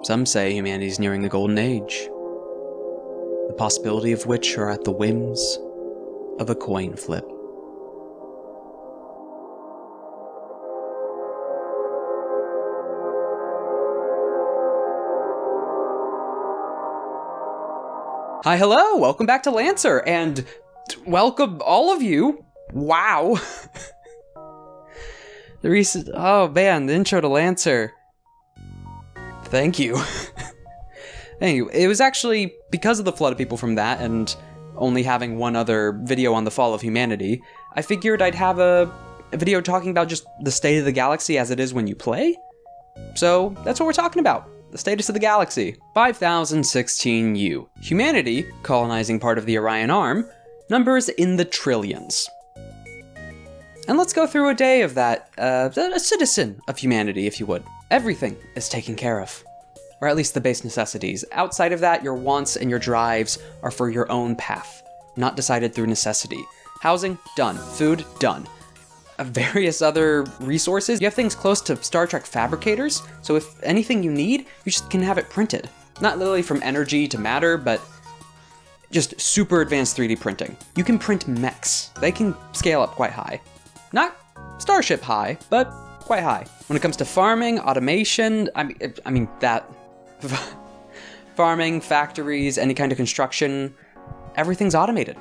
Some say humanity is nearing the golden age, the possibility of which are at the whims of a coin flip. Hi, hello, welcome back to Lancer, and welcome all of you. Wow. Oh man, the intro to Lancer. Thank you. Anyway, it was actually because of the flood of people from that and only having one other video on the fall of humanity, I figured I'd have a video talking about just the state of the galaxy as it is when you play. So that's what we're talking about. The status of the galaxy. 5016 U. Humanity, colonizing part of the Orion Arm, numbers in the trillions. And let's go through a day of that, a citizen of humanity, if you would. Everything is taken care of. Or at least the base necessities. Outside of that, your wants and your drives are for your own path, not decided through necessity. Housing, done. Food, done. Various other resources. You have things close to Star Trek fabricators, so if anything you need, you just can have it printed. Not literally from energy to matter, but just super advanced 3D printing. You can print mechs. They can scale up quite high. Not Starship high, but quite high. When it comes to farming, automation, I mean that... farming, factories, any kind of construction, everything's automated.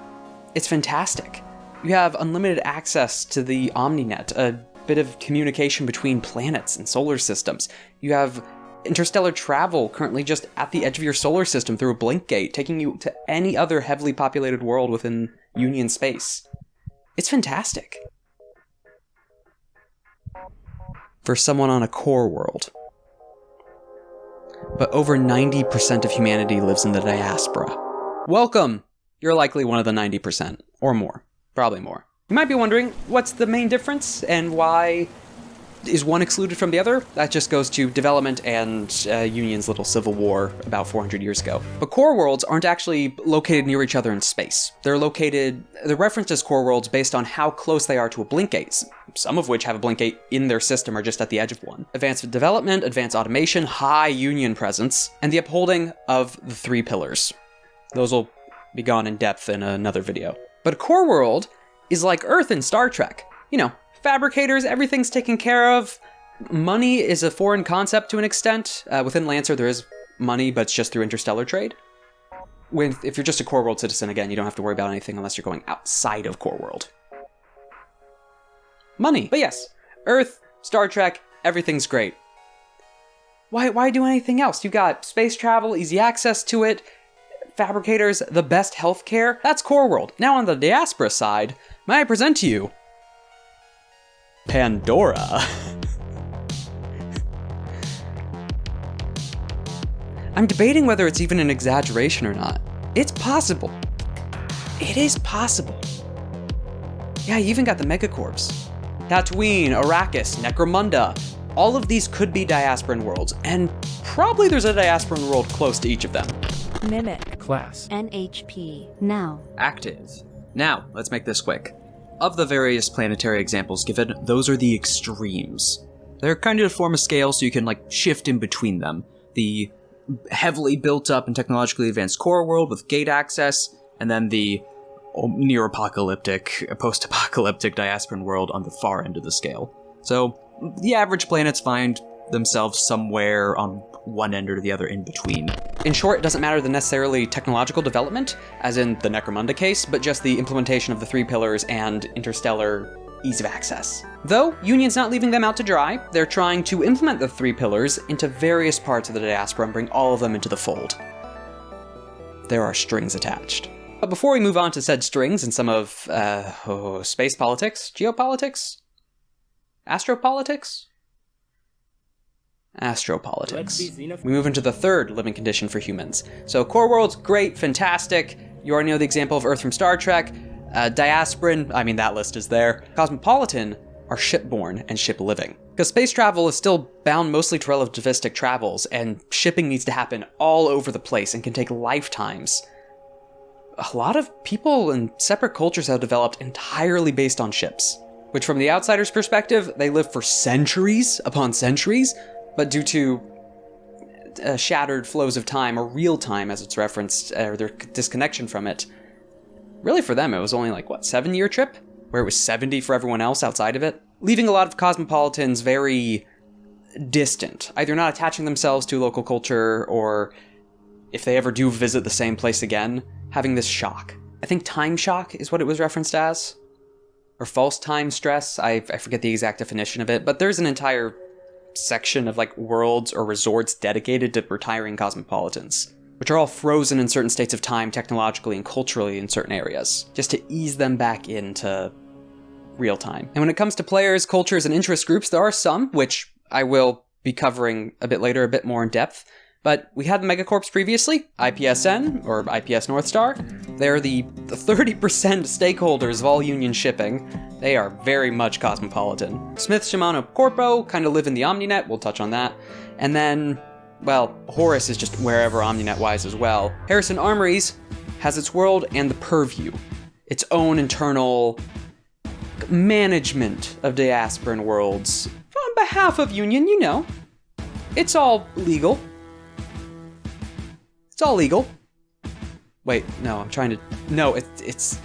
It's fantastic. You have unlimited access to the OMNINET, a bit of communication between planets and solar systems. You have interstellar travel currently just at the edge of your solar system through a blink gate, taking you to any other heavily populated world within Union space. It's fantastic. For someone on a core world. But over 90% of humanity lives in the diaspora. Welcome! You're likely one of the 90%, or more. Probably more. You might be wondering, what's the main difference, and why is one excluded from the other? That just goes to development and Union's little civil war about 400 years ago. But core worlds aren't actually located near each other in space. They're referenced as core worlds based on how close they are to a blink gate, some of which have a blink gate in their system or just at the edge of one. Advanced development, advanced automation, high Union presence, and the upholding of the 3 pillars. Those will be gone in depth in another video. But a core world is like Earth in Star Trek. You know, fabricators, everything's taken care of. Money is a foreign concept to an extent. Within Lancer, there is money, but it's just through interstellar trade. If you're just a core world citizen, again, you don't have to worry about anything unless you're going outside of core world. Money. But yes, Earth, Star Trek, everything's great. Why do anything else? You've got space travel, easy access to it, fabricators, the best healthcare. That's core world. Now on the diaspora side, may I present to you Pandora. I'm debating whether it's even an exaggeration or not. It's possible. It is possible. Yeah, you even got the megacorps. Tatooine, Arrakis, Necromunda. All of these could be diasporan worlds, and probably there's a diasporan world close to each of them. Mimic. Class. NHP. Now. Active. Now, let's make this quick. Of the various planetary examples given, those are the extremes. They're kind of to form a scale so you can, shift in between them. The heavily built up and technologically advanced core world with gate access, and then the near-apocalyptic, post-apocalyptic diasporan world on the far end of the scale. So, the average planets find themselves somewhere on one end or the other in between. In short, it doesn't matter the necessarily technological development, as in the Necromunda case, but just the implementation of the 3 pillars and interstellar ease of access. Though, Union's not leaving them out to dry, they're trying to implement the 3 pillars into various parts of the diaspora and bring all of them into the fold. There are strings attached. But before we move on to said strings and some of, space politics, geopolitics, astropolitics? Astropolitics. We move into the 3rd living condition for humans. So core worlds, great, fantastic. You already know the example of Earth from Star Trek. Diasporan, I mean that list is there. Cosmopolitan are shipborne and ship-living. Because space travel is still bound mostly to relativistic travels, and shipping needs to happen all over the place and can take lifetimes. A lot of people and separate cultures have developed entirely based on ships, which from the outsider's perspective, they live for centuries upon centuries, but due to shattered flows of time, or real time as it's referenced, or their disconnection from it. Really for them, it was only like, what, 7-year trip? Where it was 70 for everyone else outside of it? Leaving a lot of cosmopolitans very distant, either not attaching themselves to local culture, or if they ever do visit the same place again, having this shock. I think time shock is what it was referenced as. Or false time stress, I forget the exact definition of it, but there's an entire section of like worlds or resorts dedicated to retiring cosmopolitans, which are all frozen in certain states of time technologically and culturally in certain areas, just to ease them back into real time. And when it comes to players, cultures, and interest groups, there are some, which I will be covering a bit later, a bit more in depth. But we had megacorps previously, ISP-N, or IPS North Star. They're the 30% stakeholders of all Union shipping. They are very much cosmopolitan. Smith, Shimano, Corpo kind of live in the OMNINET, we'll touch on that. And then, well, Horus is just wherever OMNINET-wise as well. Harrison Armories has its world and the Purview, its own internal management of diasporan worlds. On behalf of Union, you know. It's all legal. It's all legal. Wait, no, I'm trying to... No, it's...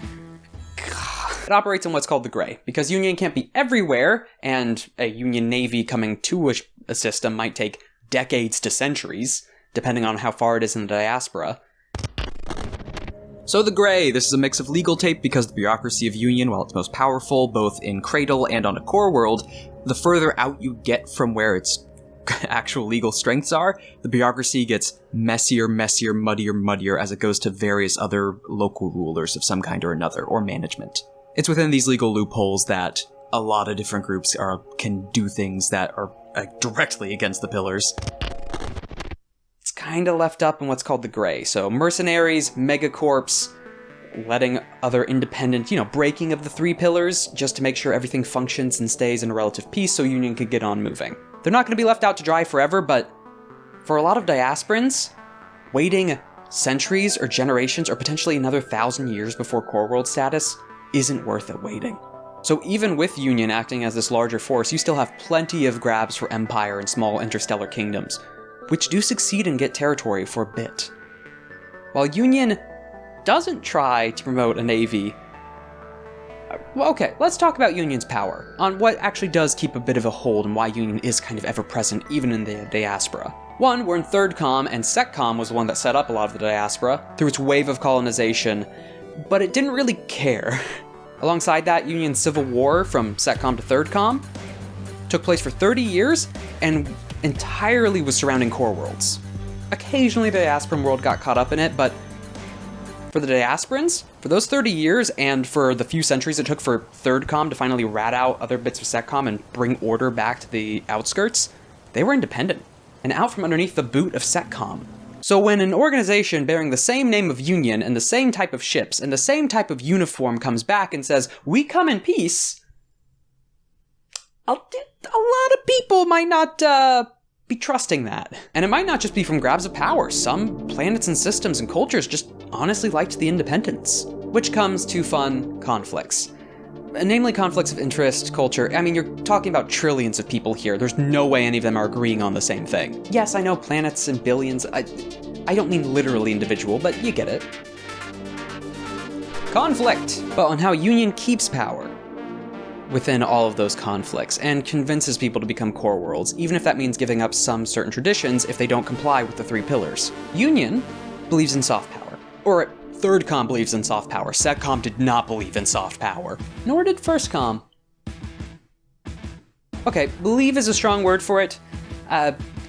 It operates in what's called the gray, because Union can't be everywhere, and a Union Navy coming to a system might take decades to centuries, depending on how far it is in the diaspora. So the gray, this is a mix of legal tape because the bureaucracy of Union, while it's most powerful, both in Cradle and on a core world, the further out you get from where its actual legal strengths are, the bureaucracy gets messier, muddier as it goes to various other local rulers of some kind or another, or management. It's within these legal loopholes that a lot of different groups can do things that are directly against the pillars. It's kind of left up in what's called the gray. So mercenaries, megacorps, letting other independent, breaking of the 3 pillars just to make sure everything functions and stays in a relative peace so Union could get on moving. They're not going to be left out to dry forever, but for a lot of diasporans, waiting centuries or generations or potentially another 1,000 years before core world status isn't worth it waiting. So even with Union acting as this larger force, you still have plenty of grabs for Empire and small interstellar kingdoms, which do succeed and get territory for a bit. While Union doesn't try to promote a navy... Well, okay, let's talk about Union's power, on what actually does keep a bit of a hold and why Union is kind of ever-present even in the diaspora. One, we're in 3rd comm, and SecComm was the one that set up a lot of the diaspora through its wave of colonization, but it didn't really care. Alongside that, Union's civil war from SecComm to 3rd comm took place for 30 years and entirely was surrounding core worlds. Occasionally the diasporan world got caught up in it, but for the diasporans, for those 30 years and for the few centuries it took for 3rd comm to finally rat out other bits of SecComm and bring order back to the outskirts, they were independent and out from underneath the boot of SecComm. So when an organization bearing the same name of Union and the same type of ships and the same type of uniform comes back and says, "We come in peace," a lot of people might not be trusting that. And it might not just be from grabs of power. Some planets and systems and cultures just honestly liked the independence. Which comes to fun conflicts. Namely conflicts of interest, culture. I mean, you're talking about trillions of people here. There's no way any of them are agreeing on the same thing. Yes, I know planets and billions. I don't mean literally individual, but you get it. Conflict, but on how Union keeps power within all of those conflicts and convinces people to become core worlds, even if that means giving up some certain traditions if they don't comply with the 3 pillars. Union believes in soft power, or 3rd comm believes in soft power. SecComm did not believe in soft power, nor did 1st comm. Okay, believe is a strong word for it,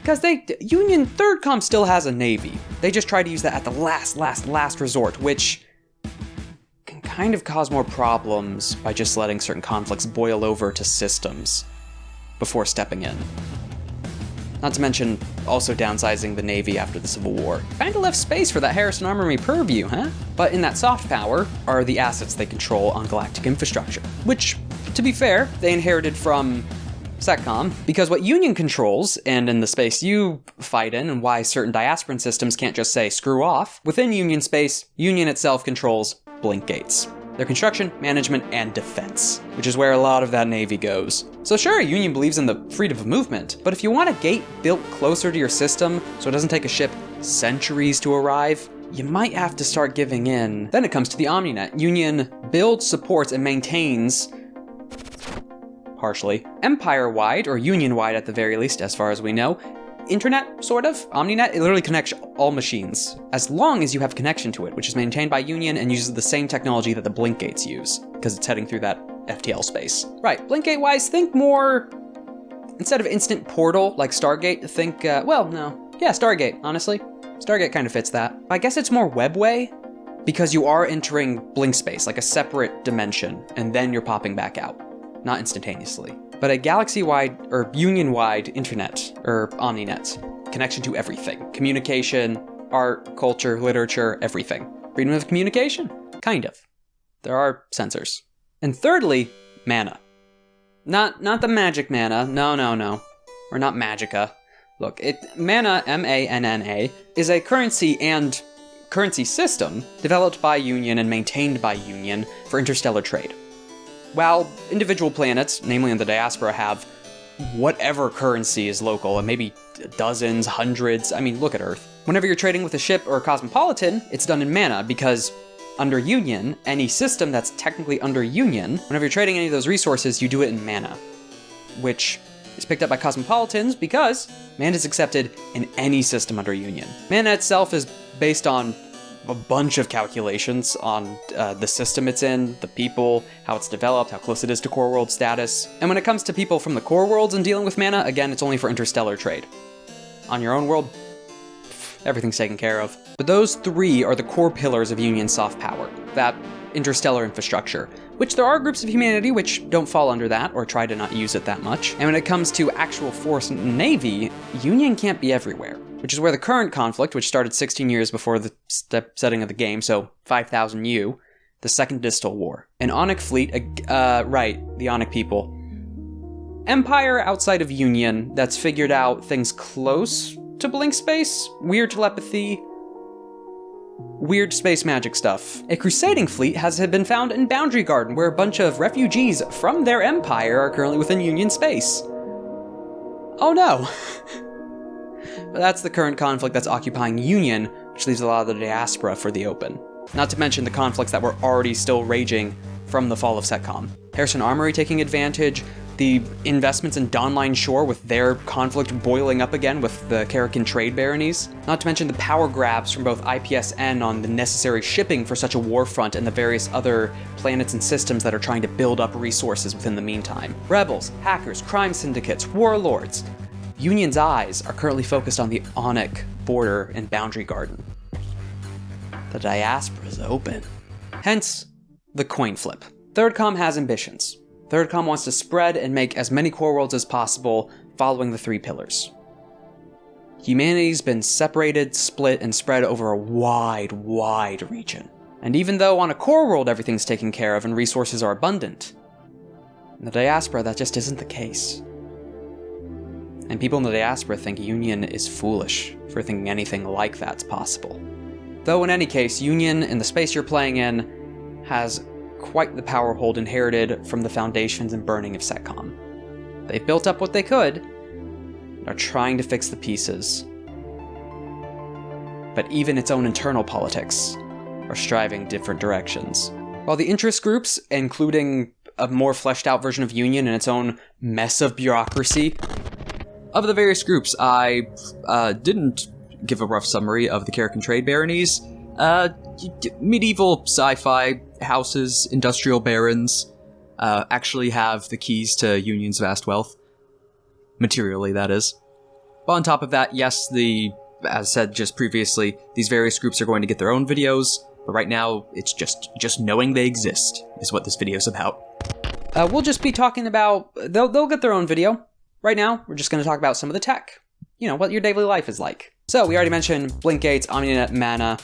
because Union 3rd comm still has a navy. They just try to use that at the last resort, which can kind of cause more problems by just letting certain conflicts boil over to systems before stepping in. Not to mention also downsizing the Navy after the Civil War. Kinda left space for that Harrison Armory purview, huh? But in that soft power are the assets they control on galactic infrastructure, which, to be fair, they inherited from SecComm, because what Union controls, and in the space you fight in, and why certain diasporan systems can't just say screw off, within Union space, Union itself controls blink gates. their construction, management, and defense, which is where a lot of that Navy goes. So sure, Union believes in the freedom of movement, but if you want a gate built closer to your system so it doesn't take a ship centuries to arrive, you might have to start giving in. Then it comes to the OMNINET. Union builds, supports, and maintains, partially, empire-wide, or Union-wide at the very least, as far as we know, internet, sort of. OMNINET, it literally connects all machines, as long as you have connection to it, which is maintained by Union and uses the same technology that the blink gates use, because it's heading through that FTL space. Right, blink gate-wise, think more, instead of instant portal like Stargate, think, Stargate, honestly. Stargate kind of fits that. I guess it's more webway, because you are entering blink space, like a separate dimension, and then you're popping back out, not instantaneously. But a galaxy-wide or Union-wide internet, or OMNINET, connection to everything. Communication, art, culture, literature, everything. Freedom of communication? Kind of. There are sensors. And thirdly, MANNA. Not the magic mana, no. Or not Magica. Look, MANNA, M-A-N-N-A, is a currency and currency system developed by Union and maintained by Union for interstellar trade. While individual planets, namely in the diaspora, have whatever currency is local, and maybe dozens, hundreds, I mean, look at Earth. Whenever you're trading with a ship or a cosmopolitan, it's done in MANNA, because under Union, any system that's technically under Union, whenever you're trading any of those resources, you do it in MANNA, which is picked up by cosmopolitans because MANNA is accepted in any system under Union. MANNA itself is based on a bunch of calculations on the system it's in, the people, how it's developed, how close it is to core world status. And when it comes to people from the core worlds and dealing with MANNA, again, it's only for interstellar trade. On your own world, everything's taken care of. But those three are the core pillars of Union soft power, that interstellar infrastructure, which there are groups of humanity which don't fall under that or try to not use it that much. And when it comes to actual force and navy, Union can't be everywhere, which is where the current conflict, which started 16 years before the setting of the game, so 5000 U, the Second Distal War. An Onic fleet, the Onic people. Empire outside of Union that's figured out things close to blink space, weird telepathy, weird space magic stuff. A crusading fleet has been found in Boundary Garden, where a bunch of refugees from their empire are currently within Union space. Oh no! But that's the current conflict that's occupying Union, which leaves a lot of the diaspora for the open. Not to mention the conflicts that were already still raging from the fall of SETCOM. Harrison Armory taking advantage, the investments in Dawnline Shore with their conflict boiling up again with the Karakin trade baronies. Not to mention the power grabs from both ISP-N on the necessary shipping for such a war front and the various other planets and systems that are trying to build up resources within the meantime. Rebels, hackers, crime syndicates, warlords. Union's eyes are currently focused on the Onic border and Boundary Garden. The diaspora is open. Hence, the coin flip. ThirdCom has ambitions. ThirdCom wants to spread and make as many core worlds as possible following the three pillars. Humanity's been separated, split, and spread over a wide region. And even though on a core world everything's taken care of and resources are abundant, in the diaspora that just isn't the case. And people in the diaspora think Union is foolish for thinking anything like that's possible. Though in any case, Union, in the space you're playing in, has quite the power hold inherited from the foundations and burning of SETCOM. They've built up what they could, and are trying to fix the pieces. But even its own internal politics are striving different directions. While the interest groups, including a more fleshed out version of Union and its own mess of bureaucracy, of the various groups, I didn't give a rough summary of the Karakin trade baronies. Medieval sci-fi houses, industrial barons, actually have the keys to Union's vast wealth. Materially, that is. But on top of that, yes, as said just previously, these various groups are going to get their own videos, but right now, it's just knowing they exist is what this video's about. We'll just be talking about, they'll get their own video. Right now, we're just going to talk about some of the tech. You know, what your daily life is like. So, we already mentioned blink gates, OMNINET, MANNA.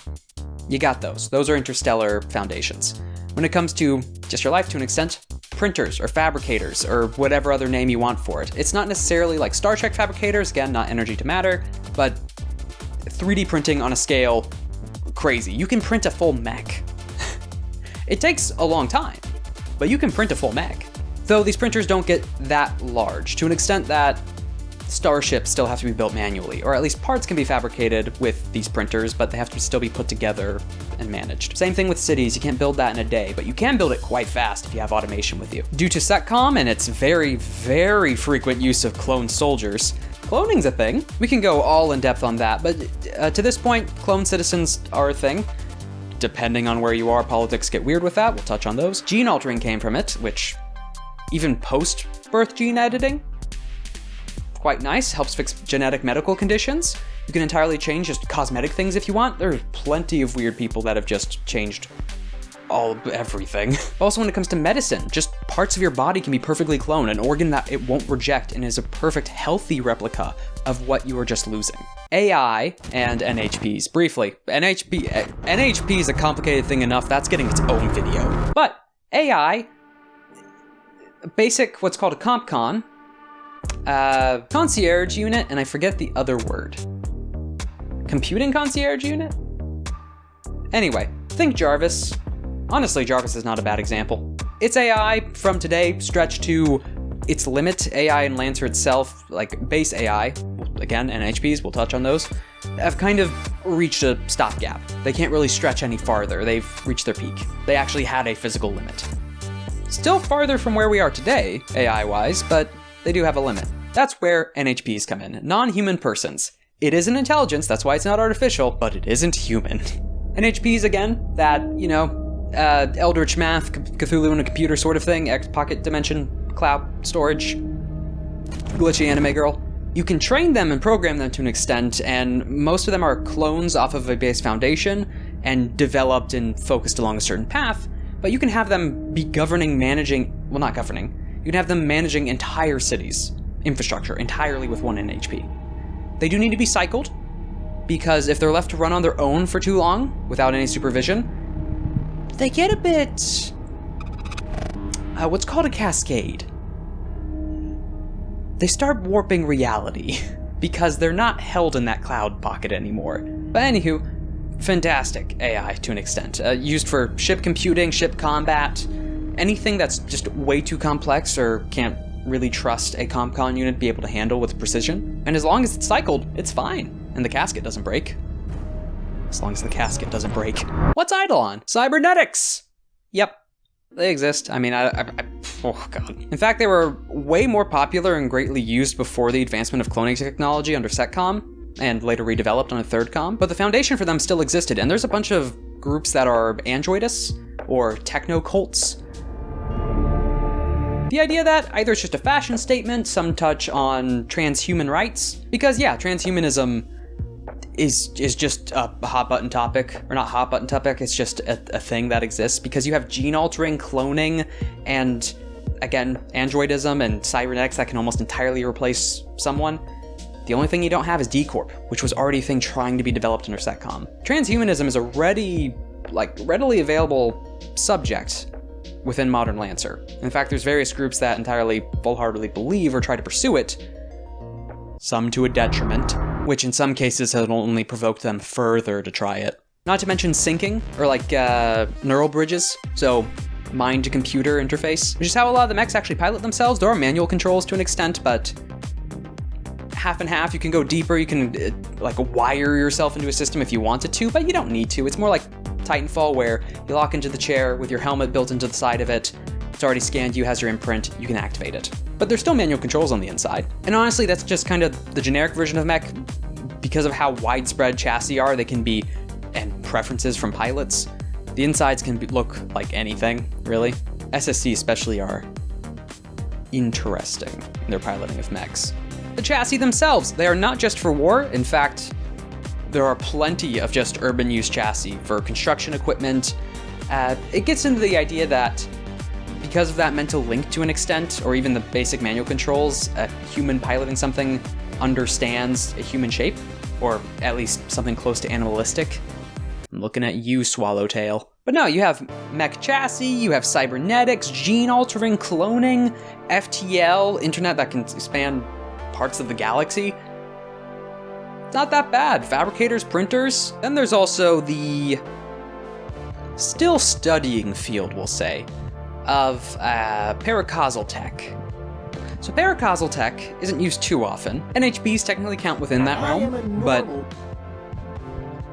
You got those. Those are interstellar foundations. When it comes to just your life to an extent, printers or fabricators or whatever other name you want for it. It's not necessarily like Star Trek fabricators, again, not energy to matter, but 3D printing on a scale crazy. You can print a full mech. It takes a long time, but you can print a full mech. Though these printers don't get that large, to an extent that starships still have to be built manually, or at least parts can be fabricated with these printers, but they have to still be put together and managed. Same thing with cities, you can't build that in a day, but you can build it quite fast if you have automation with you. Due to SecComm and its very, very frequent use of clone soldiers, cloning's a thing. We can go all in depth on that, but to this point, clone citizens are a thing. Depending on where you are, politics get weird with that, we'll touch on those. Gene altering came from it, which even post-birth gene editing, quite nice, helps fix genetic medical conditions. You can entirely change just cosmetic things if you want. There are plenty of weird people that have just changed everything. Also, when it comes to medicine, just parts of your body can be perfectly cloned, an organ that it won't reject and is a perfect healthy replica of what you were just losing. AI and NHPs, briefly. NHP is a complicated thing enough, that's getting its own video. But AI, basic, what's called a CompCon, concierge unit, and I forget the other word. Computing concierge unit? Anyway, think Jarvis. Honestly, Jarvis is not a bad example. It's AI from today stretched to its limit. AI and Lancer itself, like base AI, again, NHPs, we'll touch on those, have kind of reached a stopgap. They can't really stretch any farther. They've reached their peak. They actually had a physical limit. Still farther from where we are today, AI-wise, but they do have a limit. That's where NHPs come in, non-human persons. It is an intelligence, that's why it's not artificial, but it isn't human. NHPs, again, that, you know, Eldritch Math, Cthulhu in a computer sort of thing, X-Pocket Dimension, Cloud Storage, Glitchy Anime Girl. You can train them and program them to an extent, and most of them are clones off of a base foundation and developed and focused along a certain path, but you can have them be well, not governing, you can have them managing entire cities, infrastructure, entirely with one NHP. They do need to be cycled, because if they're left to run on their own for too long, without any supervision, they get a bit, what's called a cascade. They start warping reality, because they're not held in that cloud pocket anymore. But anywho, fantastic AI to an extent. Used for ship computing, ship combat, anything that's just way too complex or can't really trust a CompCon unit to be able to handle with precision. And as long as it's cycled, it's fine. And the casket doesn't break. As long as the casket doesn't break. What's Eidolon? Cybernetics! Yep, they exist. I mean, oh god. In fact, they were way more popular and greatly used before the advancement of cloning technology under SecComm, and later redeveloped on a third comm, but the foundation for them still existed, and there's a bunch of groups that are androidists, or techno-cults. The idea that either it's just a fashion statement, some touch on transhuman rights, because yeah, transhumanism is just a hot button topic, or not hot button topic, it's just a thing that exists, because you have gene altering, cloning, and again, androidism and cybernetics that can almost entirely replace someone. The only thing you don't have is D-Corp, which was already a thing trying to be developed under SecComm. Transhumanism is a readily available subject within modern Lancer. In fact, there's various groups that entirely full-heartedly believe or try to pursue it, some to a detriment, which in some cases has only provoked them further to try it. Not to mention syncing, or like neural bridges, so mind-to-computer interface, which is how a lot of the mechs actually pilot themselves. There are manual controls to an extent, but half and half. You can go deeper, you can like wire yourself into a system if you wanted to, but you don't need to. It's more like Titanfall, where you lock into the chair with your helmet built into the side of it. It's already scanned you, has your imprint, you can activate it. But there's still manual controls on the inside. And honestly, that's just kind of the generic version of mech. Because of how widespread chassis are, they can be, and preferences from pilots, the insides can look like anything, really. SSC especially are interesting in their piloting of mechs. The chassis themselves, they are not just for war. In fact, there are plenty of just urban use chassis for construction equipment. It gets into the idea that because of that mental link to an extent, or even the basic manual controls, a human piloting something understands a human shape, or at least something close to animalistic. I'm looking at you, Swallowtail. But no, you have mech chassis, you have cybernetics, gene altering, cloning, FTL, internet that can span parts of the galaxy. Not that bad. Fabricators, printers. Then there's also the still studying field, we'll say, of paracausal tech. So paracausal tech isn't used too often. NHBs technically count within that realm, but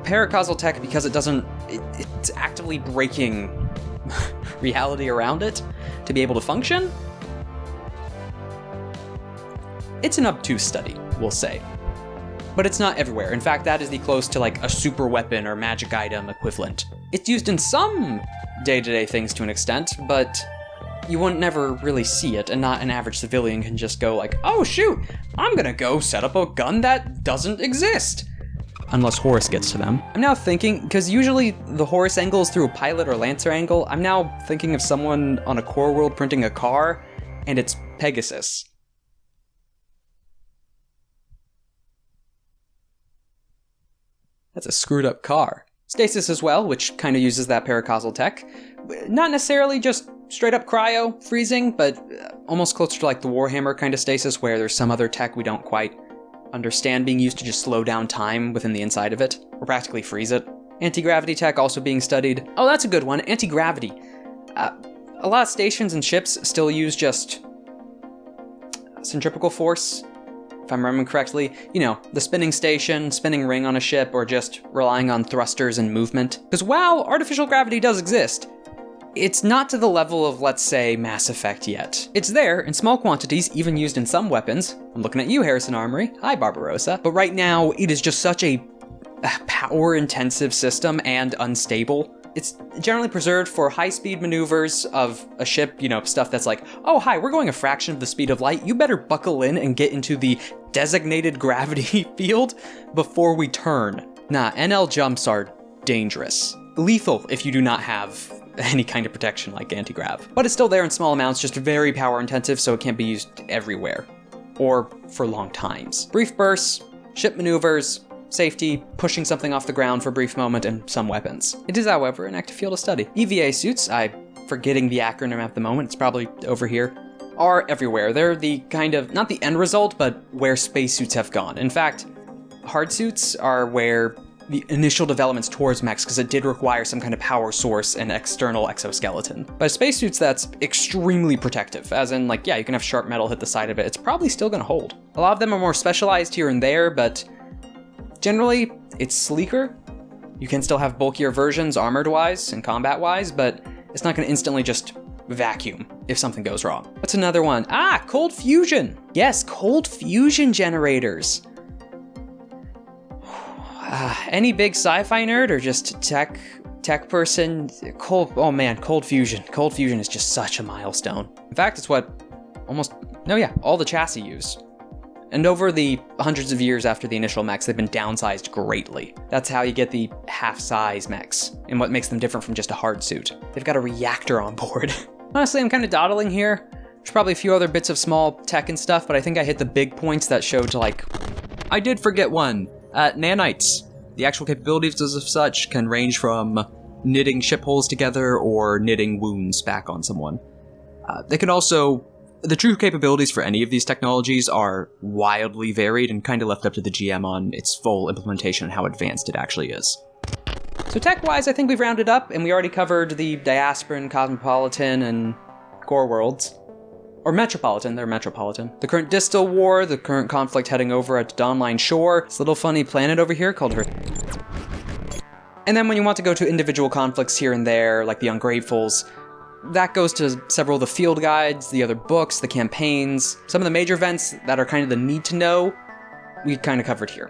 paracausal tech, because it's actively breaking reality around it to be able to function, it's an obtuse study, we'll say. But it's not everywhere. In fact, that is the close to like a super weapon or magic item equivalent. It's used in some day-to-day things to an extent, but you wouldn't never really see it, and not an average civilian can just go like, oh shoot, I'm gonna go set up a gun that doesn't exist. Unless Horus gets to them. I'm now thinking, because usually the Horus angle is through a pilot or Lancer angle, I'm now thinking of someone on a core world printing a car, and it's Pegasus. That's a screwed up car. Stasis as well, which kind of uses that paracausal tech. Not necessarily just straight up cryo freezing, but almost closer to like the Warhammer kind of stasis, where there's some other tech we don't quite understand being used to just slow down time within the inside of it, or practically freeze it. Anti-gravity tech also being studied. Oh, that's a good one, anti-gravity. A lot of stations and ships still use just centripetal force, if I'm remembering correctly. You know, the spinning station, spinning ring on a ship, or just relying on thrusters and movement. Because while artificial gravity does exist, it's not to the level of, let's say, Mass Effect yet. It's there in small quantities, even used in some weapons. I'm looking at you, Harrison Armory. Hi, Barbarossa. But right now, it is just such a power-intensive system and unstable. It's generally preserved for high-speed maneuvers of a ship, you know, stuff that's like, oh hi, we're going a fraction of the speed of light, you better buckle in and get into the designated gravity field before we turn. Nah, NL jumps are dangerous. Lethal if you do not have any kind of protection like anti-grav. But it's still there in small amounts, just very power-intensive, so it can't be used everywhere. Or for long times. Brief bursts, ship maneuvers, safety, pushing something off the ground for a brief moment, and some weapons. It is, however, an active field of study. EVA suits, I'm forgetting the acronym at the moment, it's probably over here, are everywhere. They're the kind of, not the end result, but where spacesuits have gone. In fact, hard suits are where the initial developments towards mechs, because it did require some kind of power source and external exoskeleton. But a spacesuit's that's extremely protective, as in, like, yeah, you can have sharp metal hit the side of it, it's probably still gonna hold. A lot of them are more specialized here and there, but generally, it's sleeker. You can still have bulkier versions, armored-wise and combat-wise, but it's not gonna instantly just vacuum if something goes wrong. What's another one? Ah, cold fusion! Yes, cold fusion generators. Any big sci-fi nerd or just tech person? Cold fusion. Cold fusion is just such a milestone. In fact, it's what all the chassis use. And over the hundreds of years after the initial mechs, they've been downsized greatly. That's how you get the half-size mechs, and what makes them different from just a hard suit. They've got a reactor on board. Honestly, I'm kind of dawdling here. There's probably a few other bits of small tech and stuff, but I think I hit the big points that showed like... I did forget one. Nanites. The actual capabilities of such can range from knitting ship holes together or knitting wounds back on someone. They can also... The true capabilities for any of these technologies are wildly varied and kind of left up to the GM on its full implementation and how advanced it actually is. So tech-wise, I think we've rounded up, and we already covered the Diasporan, Cosmopolitan, and Core Worlds. Or Metropolitan, they're Metropolitan. The current Distal War, the current conflict heading over at Dawnline Shore, this little funny planet over here called her. And then when you want to go to individual conflicts here and there, like the Ungratefuls, that goes to several of the field guides, the other books, the campaigns, some of the major events that are kind of the need to know, we kind of covered here.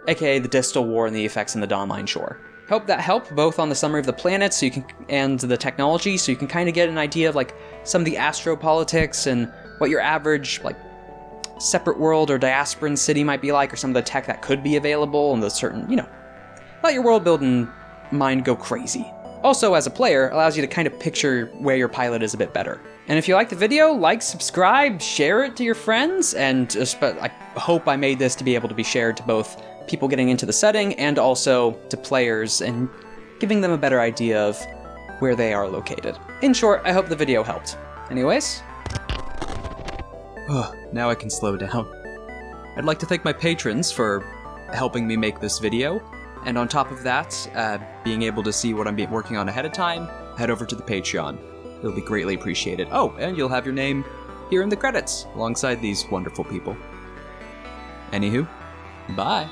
AKA the Distal War and the effects in the Dawnline Shore. Hope that helped both on the summary of the planets and the technology, so you can kind of get an idea of like some of the astropolitics and what your average like separate world or diasporan city might be like, or some of the tech that could be available and the certain, let your world building mind go crazy. Also, as a player, allows you to kind of picture where your pilot is a bit better. And if you like the video, like, subscribe, share it to your friends, and I hope I made this to be able to be shared to both people getting into the setting and also to players and giving them a better idea of where they are located. In short, I hope the video helped. Anyways. Now I can slow down. I'd like to thank my patrons for helping me make this video, And on top of that, being able to see what I'm working on ahead of time, head over to the Patreon. It'll be greatly appreciated. Oh, and you'll have your name here in the credits, alongside these wonderful people. Anywho, bye.